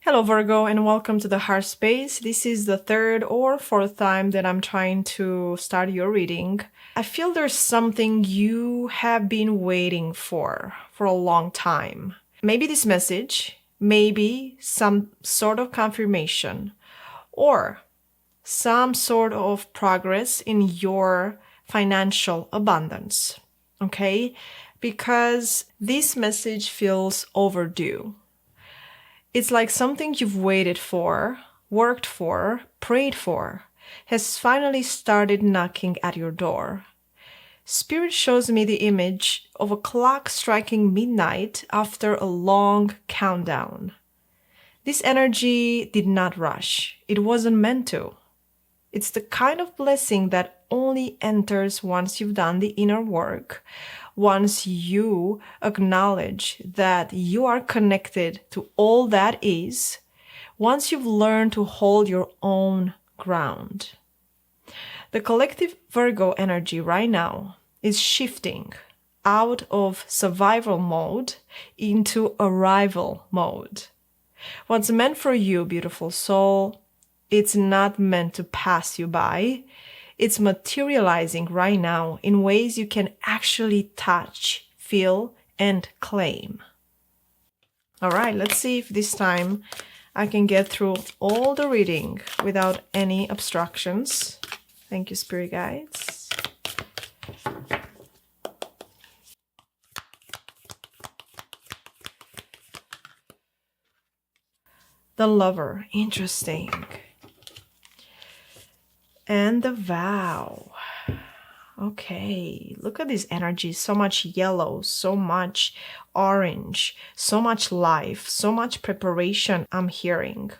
Hello Virgo and welcome to the Heart Space. This is the third or fourth time that I'm trying to start your reading. I feel there's something you have been waiting for a long time. Maybe this message, maybe some sort of confirmation, or some sort of progress in your financial abundance. Okay? Because this message feels overdue. It's like something you've waited for, worked for, prayed for, has finally started knocking at your door. Spirit shows me the image of a clock striking midnight after a long countdown. This energy did not rush. It wasn't meant to. It's the kind of blessing that only enters once you've done the inner work, once you acknowledge that you are connected to all that is, once you've learned to hold your own ground. The collective Virgo energy right now is shifting out of survival mode into arrival mode. What's meant for you, beautiful soul, it's not meant to pass you by. It's materializing right now in ways you can actually touch, feel, and claim. All right, let's see if this time I can get through all the reading without any obstructions. Thank you, Spirit Guides. The Lover, interesting. And the Vow. Okay, look at this energy. So much yellow, so much orange, so much life, so much preparation I'm hearing.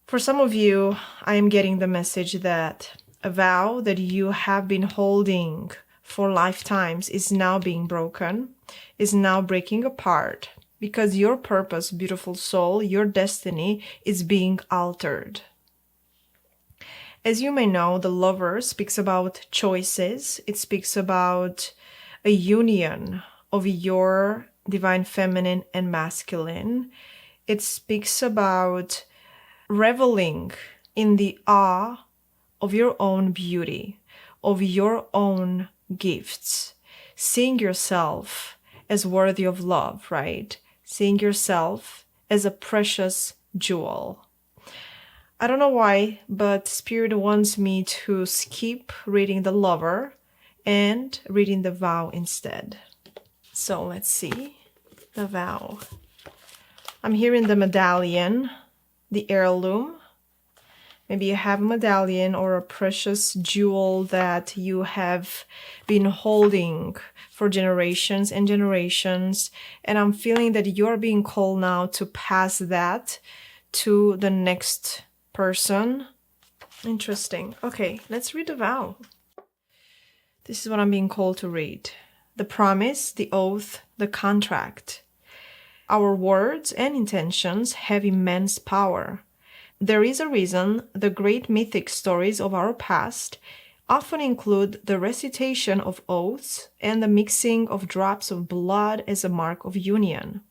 For some of you, I am getting the message that a vow that you have been holding for lifetimes is now being broken, is now breaking apart, because your purpose, beautiful soul, your destiny is being altered. As you may know, the Lover speaks about choices. It speaks about a union of your divine feminine and masculine. It speaks about reveling in the awe of your own beauty, of your own gifts, seeing yourself as worthy of love, right? Seeing yourself as a precious jewel. I don't know why, but Spirit wants me to skip reading the Lover and reading the Vow instead. So let's see the Vow. I'm hearing the medallion, the heirloom. Maybe you have a medallion or a precious jewel that you have been holding for generations and generations. And I'm feeling that you're being called now to pass that to the next person. Interesting. Okay, let's read the Vow. This is what I'm being called to read. The promise, the oath, the contract. Our words and intentions have immense power. There is a reason the great mythic stories of our past often include the recitation of oaths and the mixing of drops of blood as a mark of union.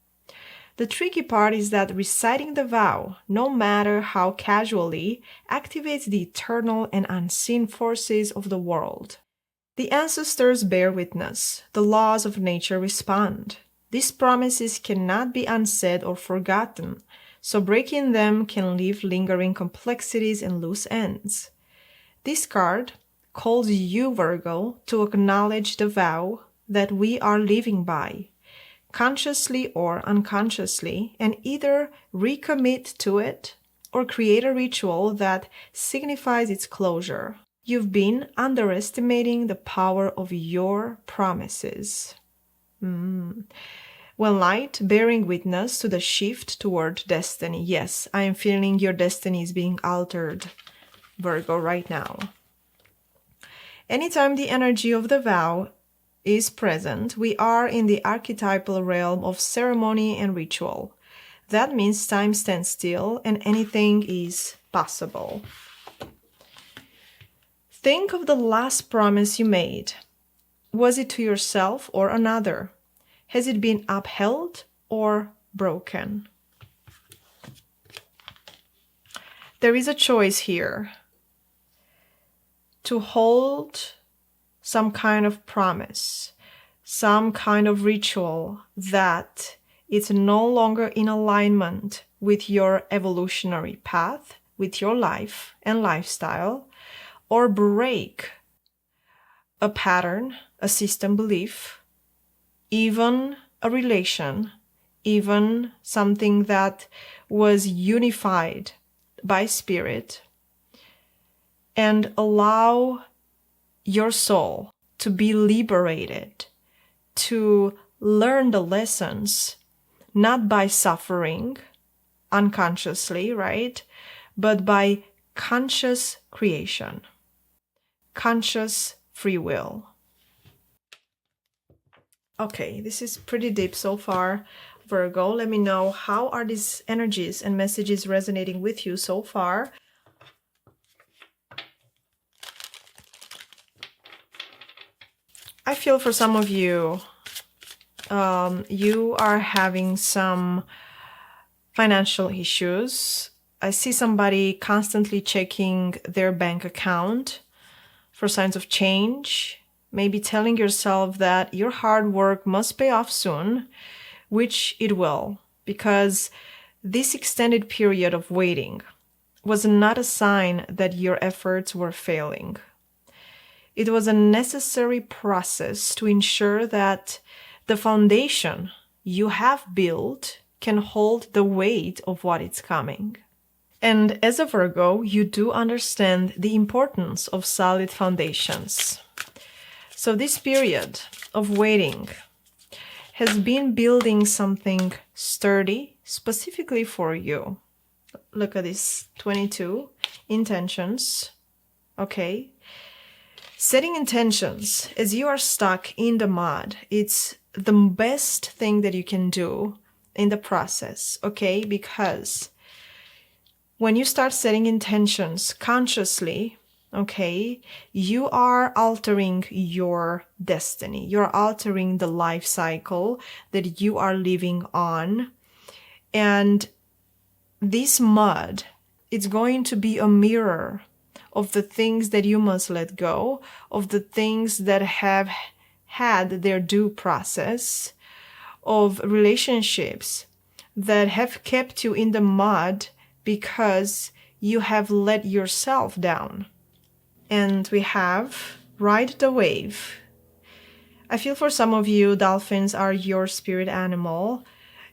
The tricky part is that reciting the vow, no matter how casually, activates the eternal and unseen forces of the world. The ancestors bear witness. The laws of nature respond. These promises cannot be unsaid or forgotten, so breaking them can leave lingering complexities and loose ends. This card calls you, Virgo, to acknowledge the vow that we are living by, consciously or unconsciously, and either recommit to it or create a ritual that signifies its closure. You've been underestimating the power of your promises. When light bearing witness to the shift toward destiny. Yes, I am feeling your destiny is being altered, Virgo, right now. Anytime the energy of the vow is present, we are in the archetypal realm of ceremony and ritual. That means time stands still and anything is possible. Think of the last promise you made. Was it to yourself or another? Has it been upheld or broken? there is a choice here to hold some kind of promise, some kind of ritual that it's no longer in alignment with your evolutionary path, with your life and lifestyle, or break a pattern, a system belief, even a relation, even something that was unified by spirit, and allow your soul to be liberated, to learn the lessons, not by suffering unconsciously, right? But by conscious creation, conscious free will. Okay, this is pretty deep so far, Virgo. Let me know, how are these energies and messages resonating with you so far? I feel for some of you, you are having some financial issues. I see somebody constantly checking their bank account for signs of change, maybe telling yourself that your hard work must pay off soon, which it will, because this extended period of waiting was not a sign that your efforts were failing. It was a necessary process to ensure that the foundation you have built can hold the weight of what is coming. And as a Virgo, you do understand the importance of solid foundations. So this period of waiting has been building something sturdy specifically for you. Look at this, 22 intentions, okay? Setting intentions as you are stuck in the mud, it's the best thing that you can do in the process, okay? Because when you start setting intentions consciously, okay, you are altering your destiny. You're altering the life cycle that you are living on. And this mud, it's going to be a mirror of the things that you must let go, of the things that have had their due process, of relationships that have kept you in the mud because you have let yourself down. And we have ride the wave. I feel for some of you, dolphins are your spirit animal.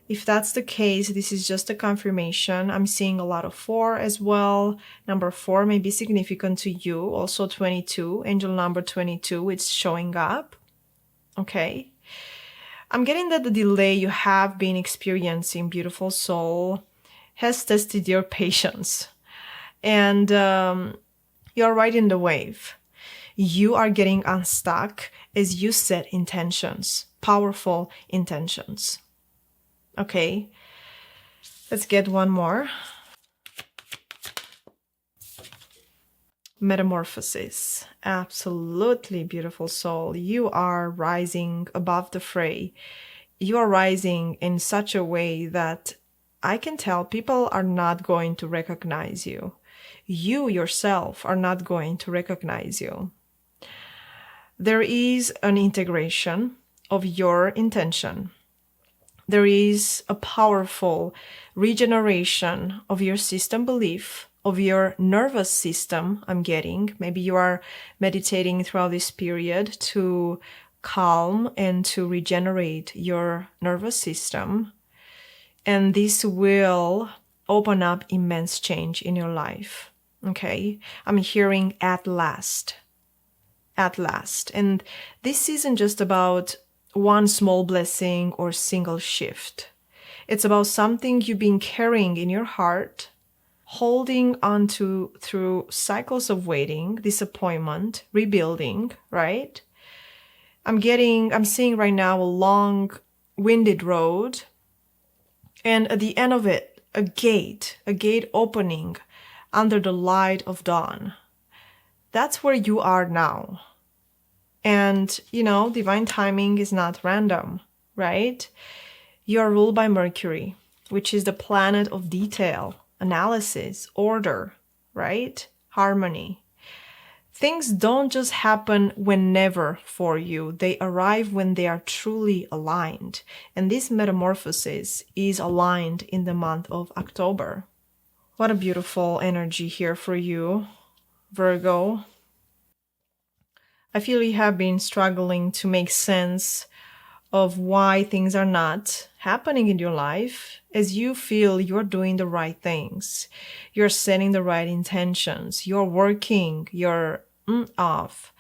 If that's the case, this is just a confirmation. I'm seeing a lot of 4 as well. Number 4 may be significant to you. Also 22, angel number 22, it's showing up. Okay. I'm getting that the delay you have been experiencing, beautiful soul, has tested your patience. And you're riding the wave. You are getting unstuck as you set intentions, powerful intentions. Okay, let's get one more. Metamorphosis. Absolutely beautiful soul. You are rising above the fray. You are rising in such a way that I can tell people are not going to recognize you. You yourself are not going to recognize you. There is an integration of your intention. There is a powerful regeneration of your system belief, of your nervous system, I'm getting. Maybe you are meditating throughout this period to calm and to regenerate your nervous system. And this will open up immense change in your life. Okay? I'm hearing at last. At last. And this isn't just about one small blessing or single shift. It's about something you've been carrying in your heart, holding onto through cycles of waiting, disappointment, rebuilding, right? I'm seeing right now a long, winded road, and at the end of it, a gate opening under the light of dawn. That's where you are now. And, divine timing is not random, right? You are ruled by Mercury, which is the planet of detail, analysis, order, right? Harmony. Things don't just happen whenever for you. They arrive when they are truly aligned. And this metamorphosis is aligned in the month of October. What a beautiful energy here for you, Virgo. I feel you have been struggling to make sense of why things are not happening in your life, as you feel you're doing the right things. You're setting the right intentions. You're working your off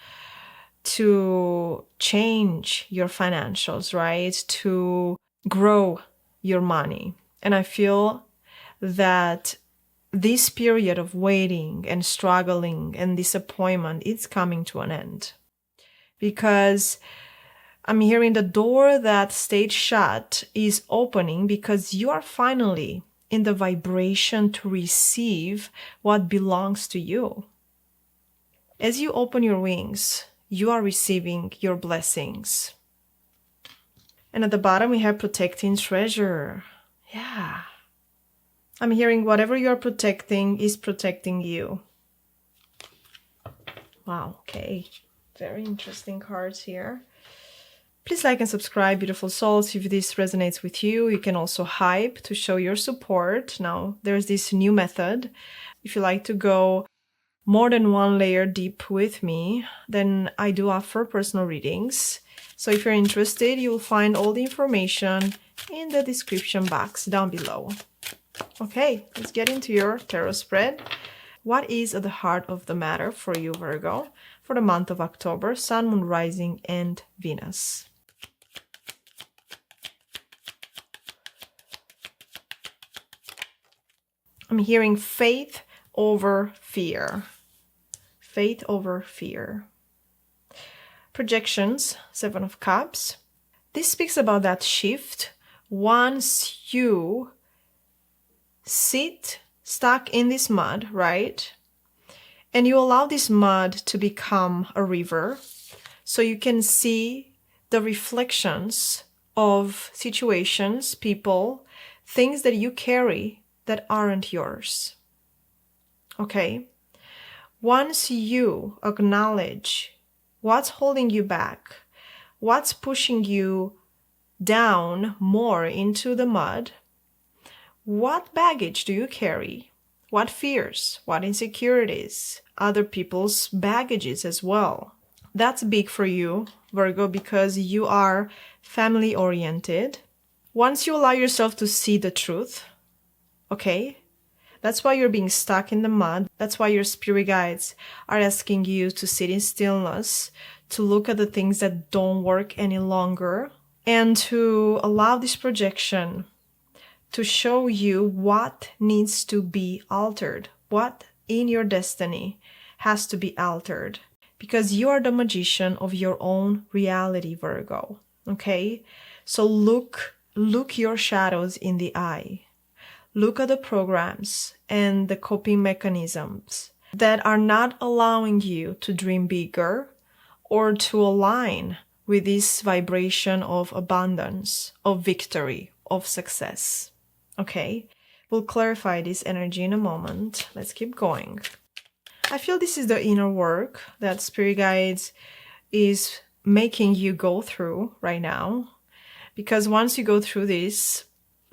to change your financials, right? To grow your money. And I feel that this period of waiting and struggling and disappointment is coming to an end. Because I'm hearing the door that stayed shut is opening because you are finally in the vibration to receive what belongs to you. As you open your wings, you are receiving your blessings. And at the bottom, we have protecting treasure. Yeah. I'm hearing whatever you're protecting is protecting you. Wow, okay. Very interesting cards here. Please like and subscribe, beautiful souls. If this resonates with you, you can also hype to show your support. Now, there's this new method. If you like to go more than one layer deep with me, then I do offer personal readings. So if you're interested, you will find all the information in the description box down below. Okay, let's get into your tarot spread. What is at the heart of the matter for you, Virgo, for the month of October, Sun, Moon, Rising, and Venus? I'm hearing faith over fear. Faith over fear. Projections, Seven of Cups. This speaks about that shift once you sit stuck in this mud, right? And you allow this mud to become a river so you can see the reflections of situations, people, things that you carry that aren't yours. Okay? Once you acknowledge what's holding you back, what's pushing you down more into the mud, what baggage do you carry? What fears? What insecurities? Other people's baggages as well. That's big for you, Virgo, because you are family oriented. Once you allow yourself to see the truth, okay? That's why you're being stuck in the mud. That's why your spirit guides are asking you to sit in stillness, to look at the things that don't work any longer, and to allow this projection to show you what needs to be altered, what in your destiny has to be altered. Because you are the magician of your own reality, Virgo. Okay? So look your shadows in the eye. Look at the programs and the coping mechanisms that are not allowing you to dream bigger or to align with this vibration of abundance, of victory, of success. Okay? We'll clarify this energy in a moment. Let's keep going. I feel this is the inner work that Spirit Guides is making you go through right now. Because once you go through this,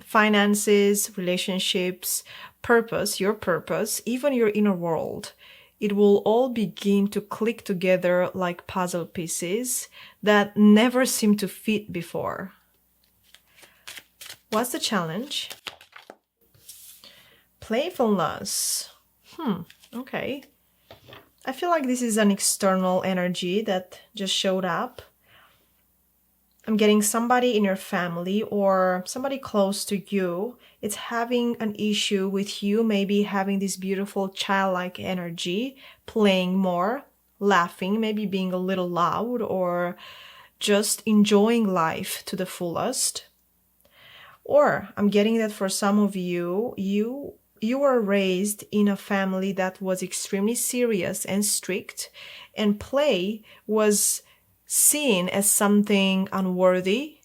finances, relationships, purpose, your purpose, even your inner world, it will all begin to click together like puzzle pieces that never seemed to fit before. What's the challenge? Playfulness. Okay. I feel like this is an external energy that just showed up. I'm getting somebody in your family or somebody close to you. It's having an issue with you, maybe having this beautiful childlike energy, playing more, laughing, maybe being a little loud, or just enjoying life to the fullest. Or I'm getting that for some of you, you were raised in a family that was extremely serious and strict, and play was seen as something unworthy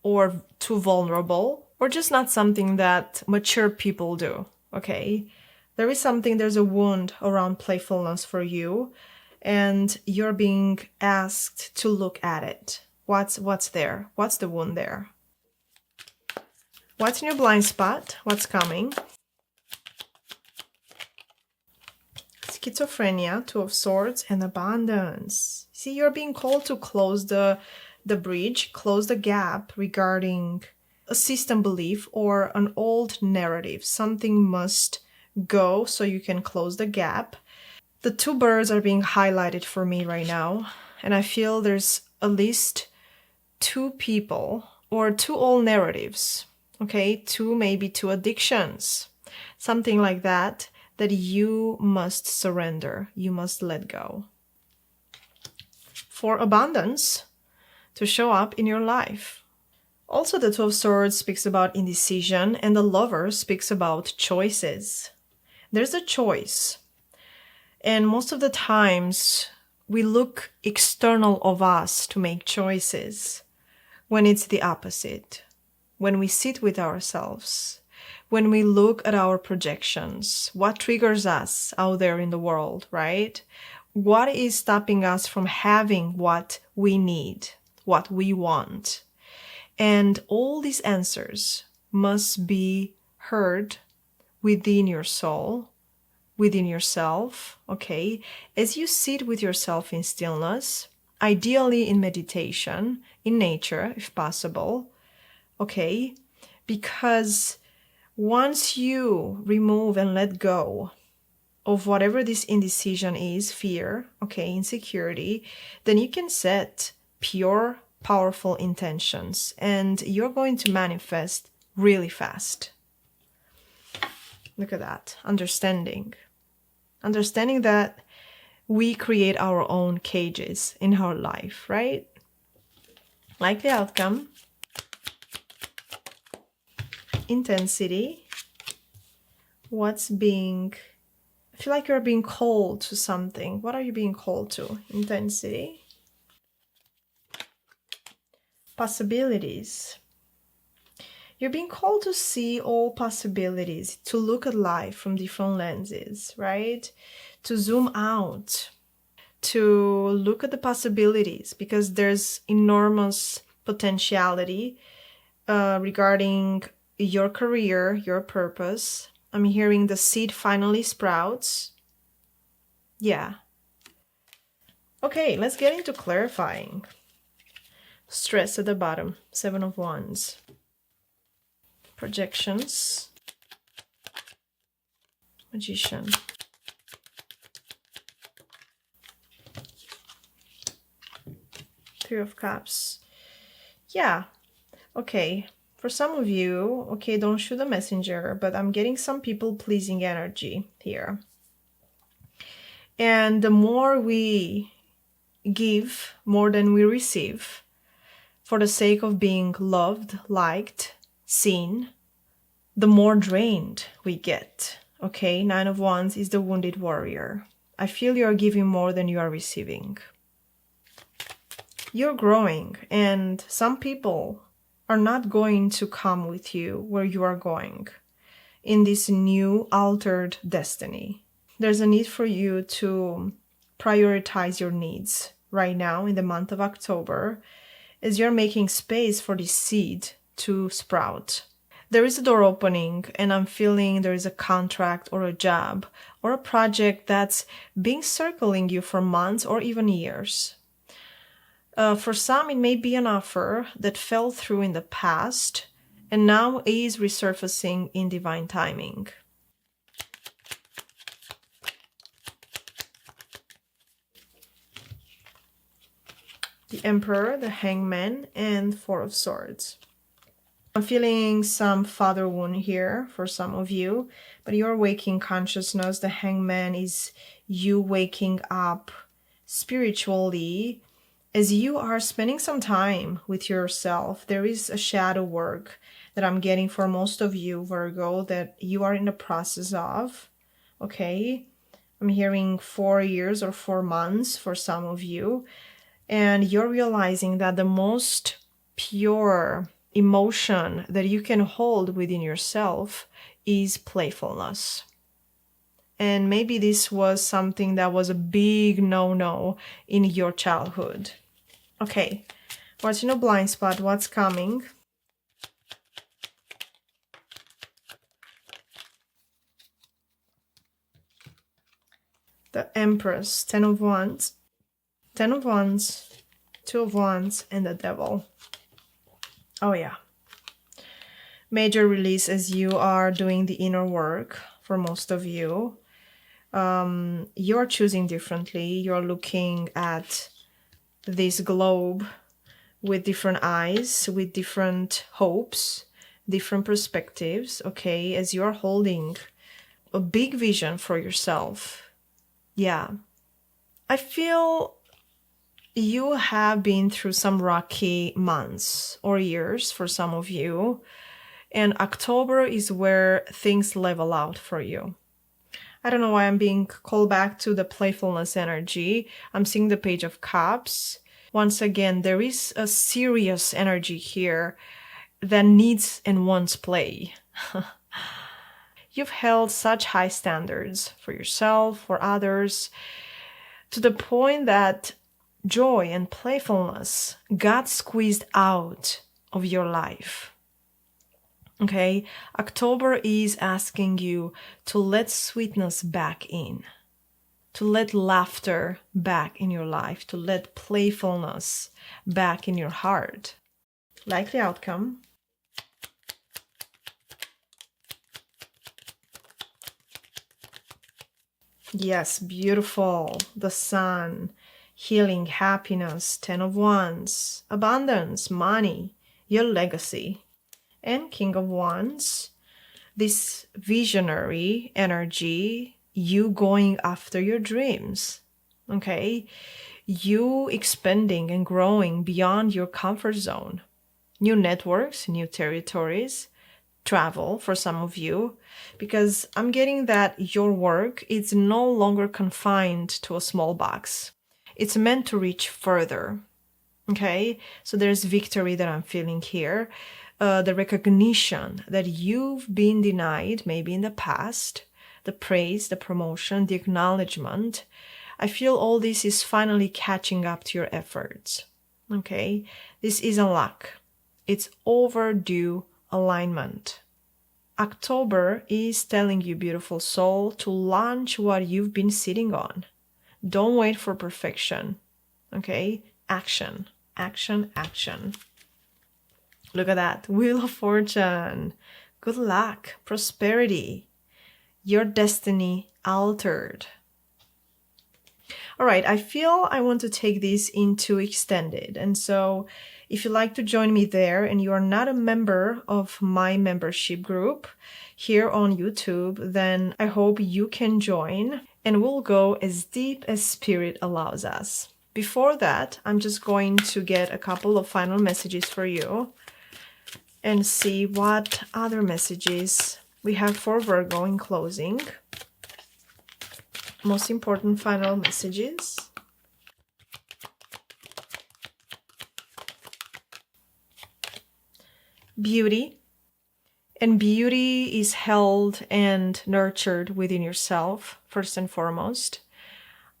or too vulnerable or just not something that mature people do, okay? There is something, there's a wound around playfulness for you, and you're being asked to look at it. What's there? What's the wound there? What's in your blind spot? What's coming? Schizophrenia, Two of Swords, and abundance. See, you're being called to close the bridge, close the gap regarding a system belief or an old narrative. Something must go so you can close the gap. The two birds are being highlighted for me right now, and I feel there's at least two people or two old narratives, okay? Maybe two addictions, something like that you must surrender, you must let go. For abundance to show up in your life. Also, the Two of Swords speaks about indecision, and the Lover speaks about choices. There's a choice. And most of the times, we look external of us to make choices, when it's the opposite. When we sit with ourselves, when we look at our projections, what triggers us out there in the world, right? What is stopping us from having what we need, what we want? And all these answers must be heard within your soul, within yourself, okay? As you sit with yourself in stillness, ideally in meditation, in nature, if possible, okay? Because once you remove and let go of whatever this indecision is, fear, okay, insecurity, then you can set pure, powerful intentions, and you're going to manifest really fast. Look at that. Understanding that we create our own cages in our life, right? Likely outcome. Intensity. I feel like you're being called to something. What are you being called to? Intensity. Possibilities. You're being called to see all possibilities, to look at life from different lenses, right? To zoom out, to look at the possibilities, because there's enormous potentiality regarding your career, your purpose. I'm hearing the seed finally sprouts. Yeah. Okay, let's get into clarifying. Stress at the bottom, Seven of Wands. Projections. Magician. Three of Cups. Yeah. Okay. For some of you, okay, don't shoot the messenger, but I'm getting some people-pleasing energy here. And the more we give, more than we receive, for the sake of being loved, liked, seen, the more drained we get. Okay, Nine of Wands is the wounded warrior. I feel you're giving more than you are receiving. You're growing, and some people are not going to come with you where you are going in this new altered destiny. There's a need for you to prioritize your needs right now in the month of October as you're making space for this seed to sprout. There is a door opening, and I'm feeling there is a contract or a job or a project that's been circling you for months or even years. For some, it may be an offer that fell through in the past and now is resurfacing in divine timing. The Emperor, the Hangman, and Four of Swords. I'm feeling some father wound here for some of you, but your waking consciousness, the Hangman, is you waking up spiritually. As you are spending some time with yourself, there is a shadow work that I'm getting for most of you, Virgo, that you are in the process of, okay? I'm hearing 4 years or 4 months for some of you, and you're realizing that the most pure emotion that you can hold within yourself is playfulness. And maybe this was something that was a big no-no in your childhood. Okay, what's in a blind spot? What's coming? The Empress, 10 of Wands, 10 of Wands, 2 of Wands, and the Devil. Oh yeah. Major release as you are doing the inner work for most of you. You're choosing differently. You're looking at this globe with different eyes, with different hopes, different perspectives, okay, as you're holding a big vision for yourself. Yeah. I feel you have been through some rocky months or years for some of you, and October is where things level out for you. I don't know why I'm being called back to the playfulness energy. I'm seeing the Page of Cups. Once again, there is a serious energy here that needs and wants play. You've held such high standards for yourself, for others, to the point that joy and playfulness got squeezed out of your life. Okay, October is asking you to let sweetness back in, to let laughter back in your life, to let playfulness back in your heart. Likely outcome. Yes, beautiful. The Sun, healing, happiness, 10 of Wands, abundance, money, your legacy. And King of Wands, this visionary energy, you going after your dreams, okay? You expanding and growing beyond your comfort zone. New networks, new territories, travel for some of you, because I'm getting that your work is no longer confined to a small box. It's meant to reach further, okay? So there's victory that I'm feeling here. The recognition that you've been denied maybe in the past, the praise, the promotion, the acknowledgement. I feel all this is finally catching up to your efforts, okay? This isn't luck. It's overdue alignment. October is telling you, beautiful soul, to launch what you've been sitting on. Don't wait for perfection, okay? Action, action, action. Look at that. Wheel of Fortune. Good luck, prosperity. Your destiny altered. All right, I feel I want to take this into extended. And so if you'd like to join me there and you are not a member of my membership group here on YouTube, then I hope you can join and we'll go as deep as spirit allows us. Before that, I'm just going to get a couple of final messages for you and see what other messages we have for Virgo in closing. Most important final messages. Beauty. And beauty is held and nurtured within yourself, first and foremost.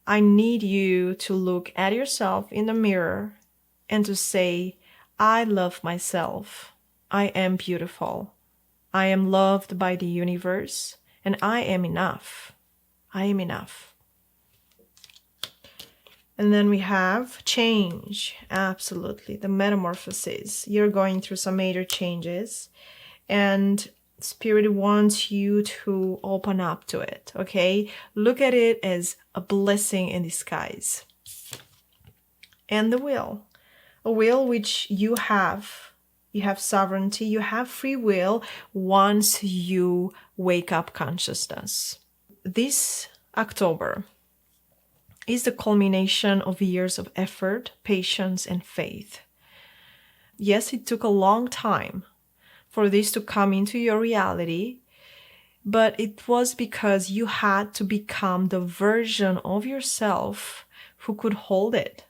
I need you to look at yourself in the mirror and to say, I love myself. I am beautiful. I am loved by the universe, and I am enough. I am enough. And then we have change. Absolutely. The metamorphosis. You're going through some major changes, and Spirit wants you to open up to it, okay? Look at it as a blessing in disguise. And the will. A will which you have. You have sovereignty, you have free will once you wake up consciousness. This October is the culmination of years of effort, patience, and faith. Yes, it took a long time for this to come into your reality, but it was because you had to become the version of yourself who could hold it,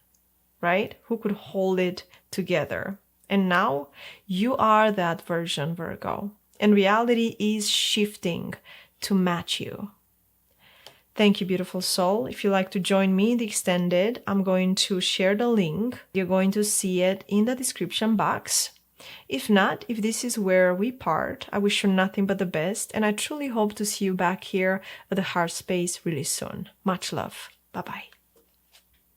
right? Who could hold it together. And now you are that version, Virgo. And reality is shifting to match you. Thank you, beautiful soul. If you'd like to join me in the extended, I'm going to share the link. You're going to see it in the description box. If not, if this is where we part, I wish you nothing but the best, and I truly hope to see you back here at the Heart Space really soon. Much love. Bye-bye.